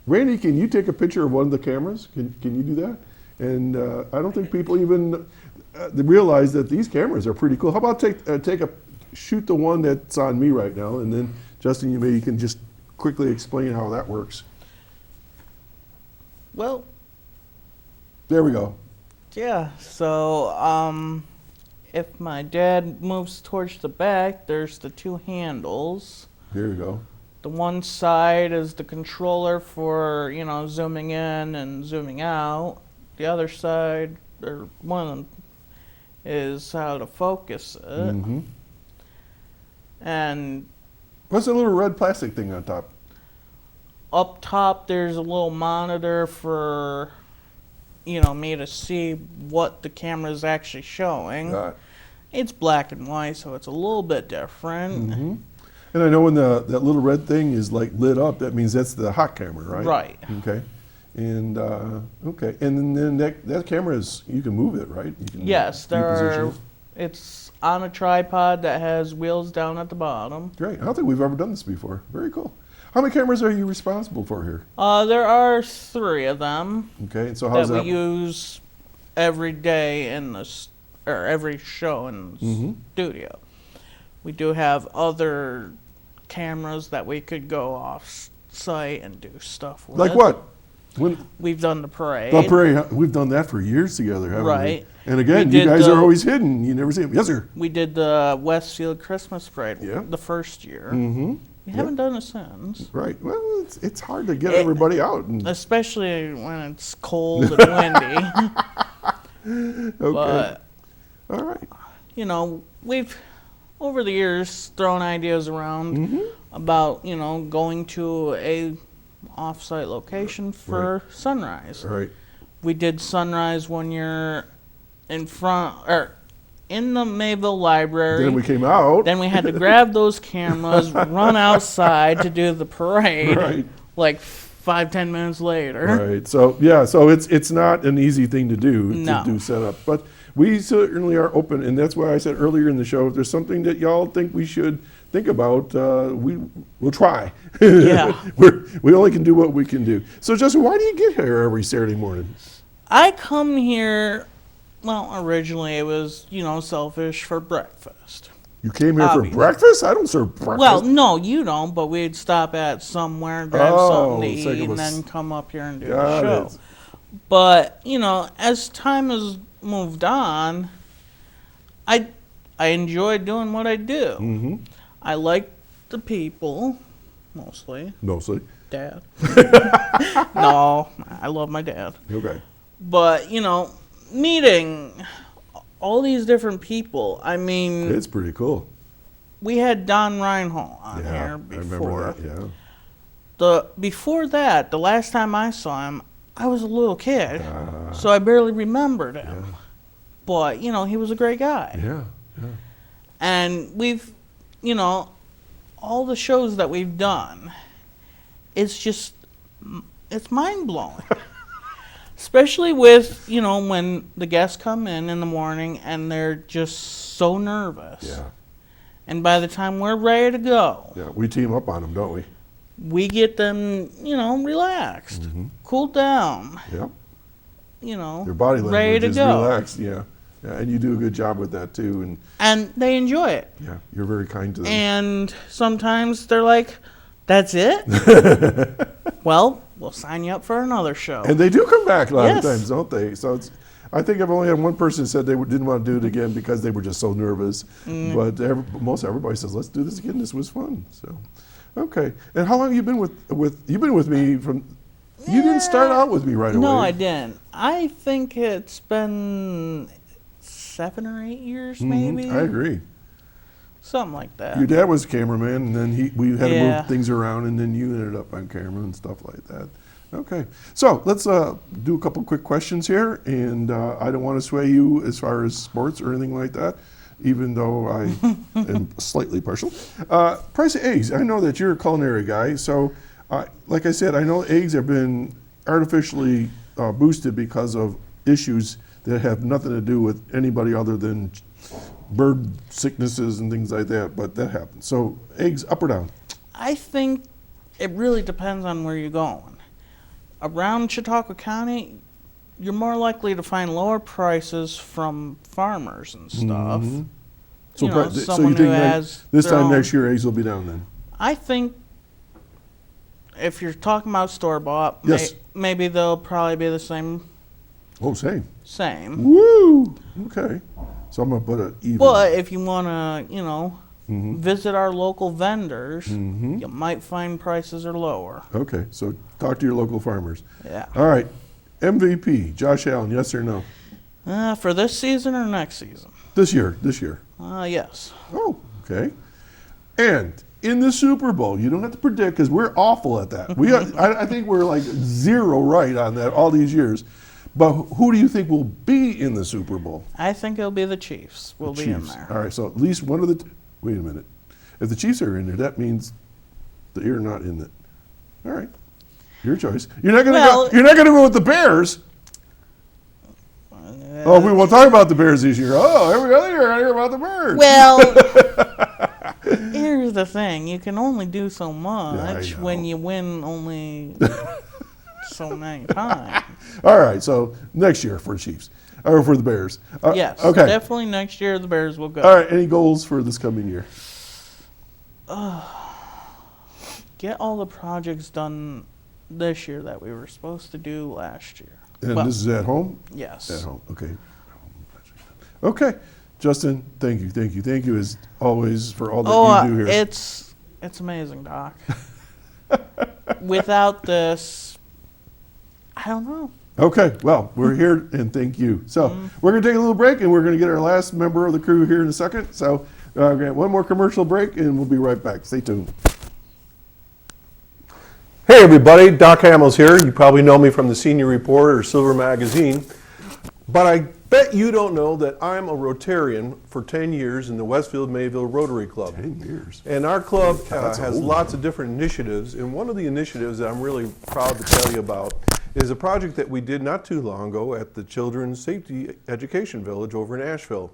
Randy, can you take a picture of one of the cameras? Can you do that? And I don't think people even realize that these cameras are pretty cool. How about shoot the one that's on me right now, and then Justin, you can just quickly explain how that works. Well, there we go. Yeah, so if my dad moves towards the back, there's the two handles. There you go. The one side is the controller for, zooming in and zooming out. The other side, or one of them, is how to focus it. Mm-hmm. And what's the little red plastic thing on top? Up top, there's a little monitor for, me to see what the camera is actually showing. It's black and white, so it's a little bit different. Mm-hmm. And I know when that little red thing is like lit up, that means that's the hot camera, right? Right. Okay. And okay, and then that camera you can move it, right? You can yes, it's on a tripod that has wheels down at the bottom. Great. I don't think we've ever done this before. Very cool. How many cameras are you responsible for here? There are 3 of them. Okay, and so how's that? We use every day or every show in the studio. We do have other cameras that we could go off site and do stuff with. Like what? We've done the parade. The parade, we've done that for years together, haven't we? Right. And again, you guys are always hidden. You never see them. Yes, sir. We did the Westfield Christmas parade the first year. Mm-hmm. We haven't done it since. Right. Well, it's hard to get everybody out. Especially when it's cold and windy. Okay. But, all right. We've, over the years, thrown ideas around about, going to a off-site location for sunrise. Right. We did sunrise one year in the Mayville Library. Then we came out. Then we had to grab those cameras, run outside to do the parade. Right. Like 5-10 minutes later. Right. So so it's not an easy thing to do No. to do setup, but we certainly are open, and that's why I said earlier in the show, if there's something that y'all think we should think about, we'll try. Yeah. We only can do what we can do. So Justin, why do you get here every Saturday morning? I come here. Well, originally it was, selfish for breakfast. You came here for breakfast? I don't serve breakfast. Well, no, you don't, but we'd stop at somewhere, grab something to eat, and then come up here and do the show. But, as time has moved on, I enjoy doing what I do. Mm-hmm. I like the people, mostly. Mostly? Dad. No, I love my dad. Okay. But, meeting all these different people. I mean, it's pretty cool. We had Don Reinhold on here before. I remember that, Before that, the last time I saw him, I was a little kid, so I barely remembered him. Yeah. But, he was a great guy. Yeah. And we've, all the shows that we've done, it's mind-blowing. Especially with, when the guests come in the morning and they're just so nervous. Yeah. And by the time we're ready to go, we team up on them, don't we? We get them, relaxed, cooled down. Yep. Their body ready language to is go. relaxed. Yeah, and you do a good job with that too. And they enjoy it. Yeah, you're very kind to them. And sometimes they're like, "That's it." Well, we'll sign you up for another show. And they do come back a lot of Yes. times, don't they? So I think I've only had one person said they didn't want to do it again because they were just so nervous. But most everybody says, "Let's do this again. This was fun." So, okay. And how long have you been with you've been with me from? You didn't start out with me right away. No, I didn't. I think it's been 7 or 8 years, maybe. I agree. Something like that. Your dad was a cameraman, and then we had to Yeah. move things around, and then you ended up on camera and stuff like that. Okay, so let's do a couple quick questions here, and I don't want to sway you as far as sports or anything like that. even though I am slightly partial. Price of eggs. I know that you're a culinary guy, so like I said, I know eggs have been artificially boosted because of issues that have nothing to do with anybody other than bird sicknesses and things like that, but that happens. So eggs up or down? I think it really depends on where you're going. Around Chautauqua County, you're more likely to find lower prices from farmers and stuff. Mm-hmm. So, someone you who think has this their time own. next year eggs will be down then? I think if you're talking about store-bought, Yes. maybe they'll probably be the same. Oh, same. Same. Woo! Okay. So I'm going to put it even. But if you want to, Mhm. visit our local vendors, Mhm. you might find prices are lower. Okay, so talk to your local farmers. Yeah. All right. MVP, Josh Allen, yes or no? For this season or next season? This year. Yes. Oh, okay. And in the Super Bowl, you don't have to predict because we're awful at that. I think we're like 0 right on that all these years. But who do you think will be in the Super Bowl? I think it'll be the Chiefs. Will be in there. All right, so at least one of the. Wait a minute. If the Chiefs are in there, that means that you're not in it. All right, your choice. You're not gonna go with the Bears. Oh, we won't talk about the Bears this year. Oh, every other year I hear about the Bears. Well, here's the thing: you can only do so much when you win only so many times. All right, so next year for Chiefs or for the Bears. Yes, okay. definitely next year the Bears will go. All right, any goals for this coming year? Get all the projects done this year that we were supposed to do last year. And this is at home? Yes. At home, okay. Okay, Justin, thank you as always for all that you do here. It's amazing, Doc. Without this, I don't know. Okay, well, we're here and thank you. So we're going to take a little break and we're going to get our last member of the crew here in a second. So we're going to have one more commercial break and we'll be right back. Stay tuned. Hey everybody, Doc Hamels here. You probably know me from the Senior Report or Silver Magazine. But I bet you don't know that I'm a Rotarian for 10 years in the Westfield Mayville Rotary Club. 10 years. And our club has lots of different initiatives. And one of the initiatives that I'm really proud to tell you about is a project that we did not too long ago at the Children's Safety Education Village over in Asheville.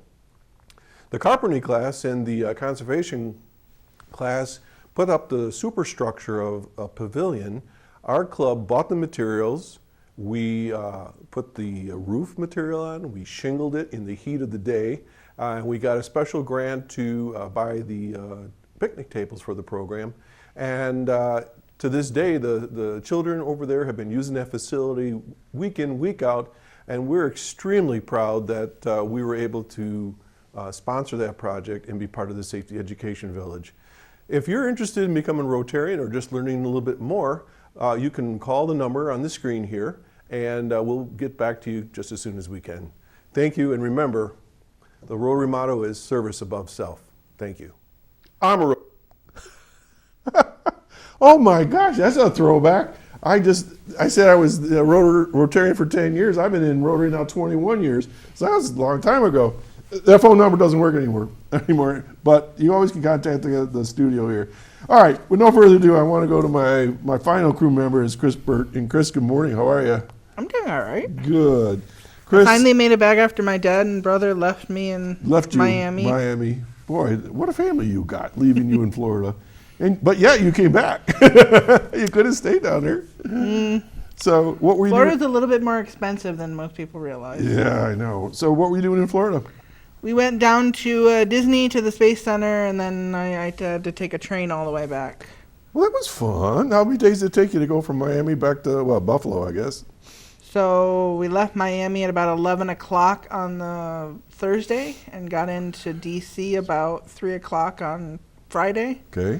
The carpentry class and the conservation class put up the superstructure of a pavilion. Our club bought the materials. We put the roof material on. We shingled it in the heat of the day. And we got a special grant to buy the picnic tables for the program. And to this day, the children over there have been using that facility week in, week out. And we're extremely proud that we were able to sponsor that project and be part of the Safety Education Village. If you're interested in becoming a Rotarian or just learning a little bit more, you can call the number on the screen here and we'll get back to you just as soon as we can. Thank you, and remember, the Rotary motto is service above self. Thank you. I'm a Oh my gosh, that's a throwback. I said I was a Rotarian for 10 years. I've been in Rotary now 21 years. So that was a long time ago. That phone number doesn't work anymore, but you always can contact the studio here. All right, with no further ado, I want to go to my final crew member, is Chris Burt. And Chris, good morning. How are you? I'm doing all right. Good. Chris, I finally made it back after my dad and brother left me in Miami. Miami. Boy, what a family you got, leaving you in Florida. But yeah, you came back. You could have stayed down there. So what were you doing? Florida's a little bit more expensive than most people realize. Yeah, I know. So what were you doing in Florida? We went down to Disney, to the Space Center, and then I had to take a train all the way back. Well, that was fun. How many days did it take you to go from Miami back to, Buffalo, I guess? So we left Miami at about 11 o'clock on the Thursday and got into D.C. about 3 o'clock on Friday. Okay.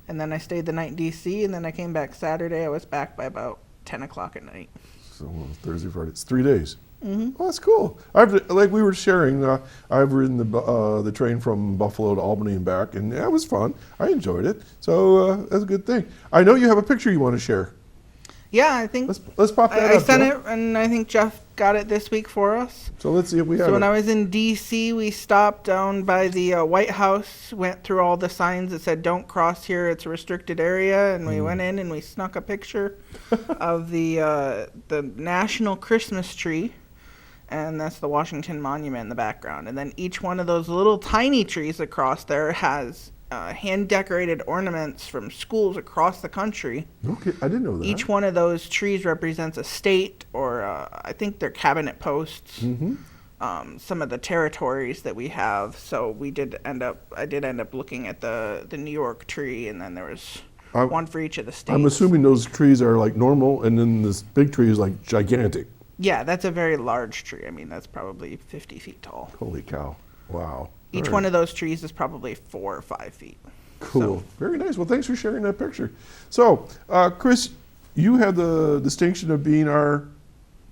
And then I stayed the night in D.C., and then I came back Saturday. I was back by about 10 o'clock at night. So Thursday, Friday. It's 3 days. Mm-hmm. Oh, that's cool. Like we were sharing, I've ridden the train from Buffalo to Albany and back, and yeah, it was fun. I enjoyed it. So that's a good thing. I know you have a picture you want to share. Yeah, I think let's pop that I up. sent Jeff. it, and I think Jeff got it this week for us. So let's see if we have So when it. I was in D.C., we stopped down by the White House, went through all the signs that said "Don't cross here; it's a restricted area," and we went in and we snuck a picture of the National Christmas tree, and that's the Washington Monument in the background. And then each one of those little tiny trees across there has hand-decorated ornaments from schools across the country. Okay, I didn't know that. Each one of those trees represents a state, or I think they're cabinet posts. Some of the territories that we have. So I did end up looking at the New York tree, and then there was one for each of the states. I'm assuming those trees are like normal, and then this big tree is like gigantic. Yeah, that's a very large tree. I mean, that's probably 50 feet tall. Holy cow! Wow. Each one of those trees is probably 4 or 5 feet. Cool. Very nice. Well, thanks for sharing that picture. So, Chris, you have the distinction of being our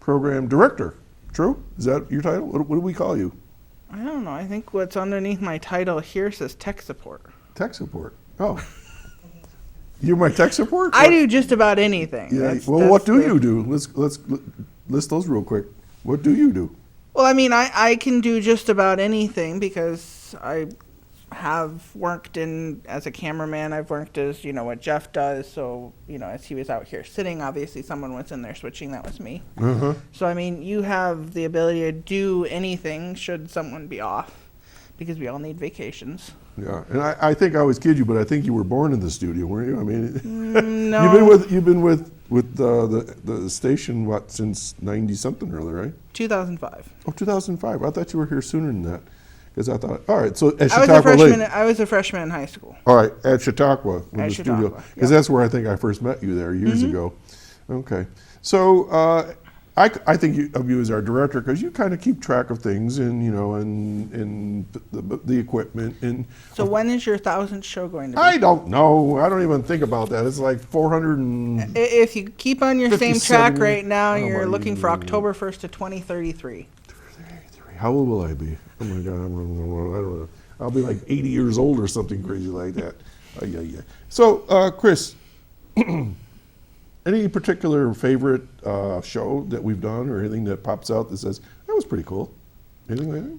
program director. True? Is that your title? What do we call you? I don't know. I think what's underneath my title here says tech support. Tech support. Oh. You're my tech support? I do just about anything. Yeah. Well, what do you do? Let's list those real quick. What do you do? Well, I mean, I can do just about anything because I have worked as a cameraman. I've worked as, what Jeff does. So, as he was out here sitting, obviously someone was in there switching. That was me. So, I mean, you have the ability to do anything should someone be off because we all need vacations. Yeah, and I think I always kid you, but I think you were born in the studio, weren't you? I mean, no. You've been with the station since 90 something or other, right? 2005. Oh, 2005. I thought you were here sooner than that, because I thought, all right. So at I was a freshman in high school. All right, at Chautauqua, at the Chautauqua, studio, because that's where I think I first met you there years ago. Okay, so I think of you as our director because you kind of keep track of things and and the equipment and. So when is your 1000th show going to be? I don't know. I don't even think about that. It's like 400 and. If you keep on your same track right now, oh you're looking for October 1st to 2033. How old will I be? Oh my God, I don't know. I'll be like 80 years old or something crazy like that. Yeah. So, Chris. Any particular favorite show that we've done or anything that pops out that says, that was pretty cool? Anything like that?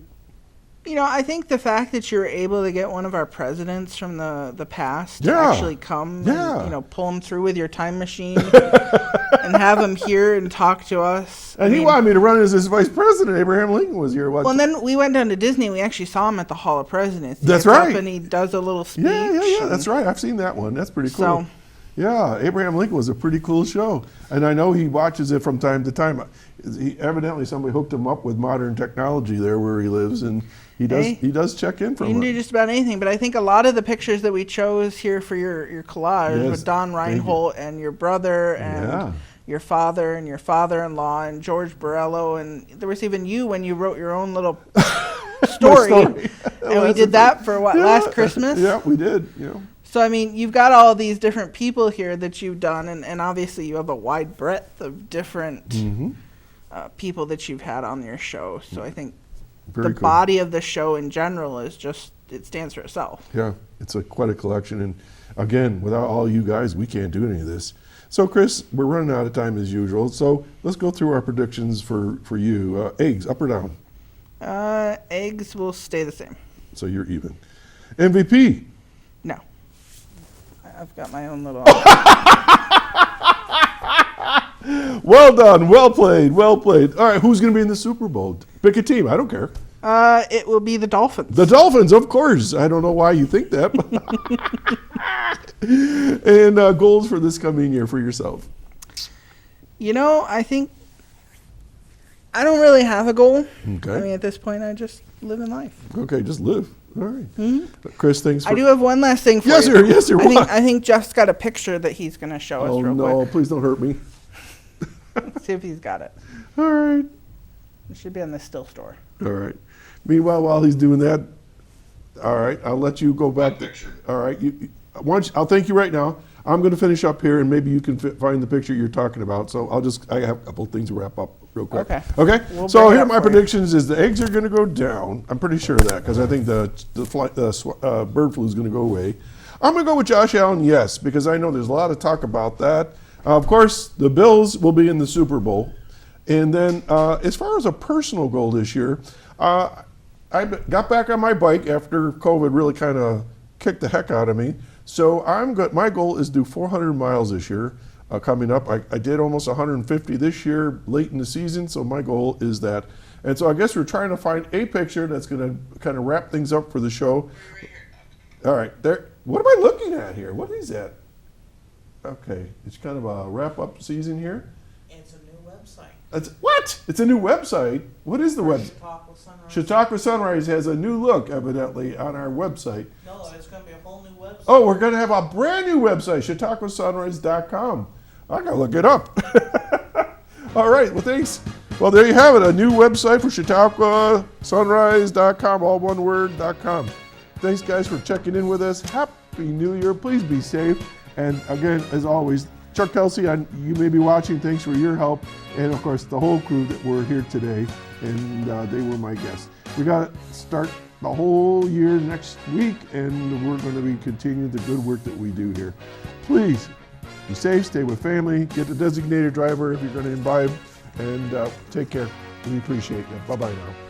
I think the fact that you were able to get one of our presidents from the past to actually come and, pull him through with your time machine and have him here and talk to us. And he wanted me to run as his vice president. Abraham Lincoln was here. Well, and then we went down to Disney and we actually saw him at the Hall of Presidents. That's right. And he does a little speech. Yeah, that's right. I've seen that one. That's pretty cool. So, yeah, Abraham Lincoln was a pretty cool show. And I know he watches it from time to time. Evidently, somebody hooked him up with modern technology there where he lives, and he does check in from it. You can do just about anything, but I think a lot of the pictures that we chose here for your collage with Don Reinhold and your brother and your father and your father-in-law and George Borello, and there was even you when you wrote your own little story. And we did that for last Christmas? Yeah, we did, So, I mean, you've got all these different people here that you've done, and obviously you have a wide breadth of different people that you've had on your show. So I think the body of the show in general is just, it stands for itself. Yeah, it's quite a collection. And again, without all you guys, we can't do any of this. So, Chris, we're running out of time as usual. So let's go through our predictions for you. Eggs, up or down? Eggs will stay the same. So you're even. MVP? No. I've got my own little... Well done. Well played. Well played. All right, who's going to be in the Super Bowl? Pick a team. I don't care. It will be the Dolphins. The Dolphins, of course. I don't know why you think that. And goals for this coming year for yourself? I think I don't really have a goal. Okay. I mean, at this point, I just live in life. Okay, just live. All right. Chris, thanks for... I do have one last thing for you. Yes, sir. I think Jeff's got a picture that he's going to show us real quick. Oh, no. Please don't hurt me. Let's see if he's got it. All right. It should be on the still store. All right. Meanwhile, while he's doing that, all right, I'll let you go back. All right. I'll thank you right now. I'm going to finish up here, and maybe you can find the picture you're talking about. So I have a couple things to wrap up real quick. Okay. So here are my predictions: is the eggs are going to go down. I'm pretty sure of that because I think the bird flu is going to go away. I'm going to go with Josh Allen, yes, because I know there's a lot of talk about that. Of course, the Bills will be in the Super Bowl. And then as far as a personal goal this year, I got back on my bike after COVID really kind of kicked the heck out of me. So my goal is to do 400 miles this year coming up. I did almost 150 this year late in the season, so my goal is that. And so I guess we're trying to find a picture that's going to kind of wrap things up for the show. All right, there. What am I looking at here? What is that? Okay, it's kind of a wrap-up season here. It's a new website. What? It's a new website? What is the website? Chautauqua Sunrise. Chautauqua Sunrise has a new look, evidently, on our website. No, it's going to be a whole new website. Oh, we're going to have a brand new website, chautauquasunrise.com. I got to look it up. All right, well, thanks. Well, there you have it, a new website for chautauquasunrise.com, all one word, .com. Thanks, guys, for checking in with us. Happy New Year. Please be safe. And again, as always, Chuck Kelsey, you may be watching. Thanks for your help. And, of course, the whole crew that were here today. And they were my guests. We got to start the whole year next week, and we're going to be continuing the good work that we do here. Please be safe, stay with family, get the designated driver if you're going to imbibe, and take care. We appreciate you. Bye-bye now.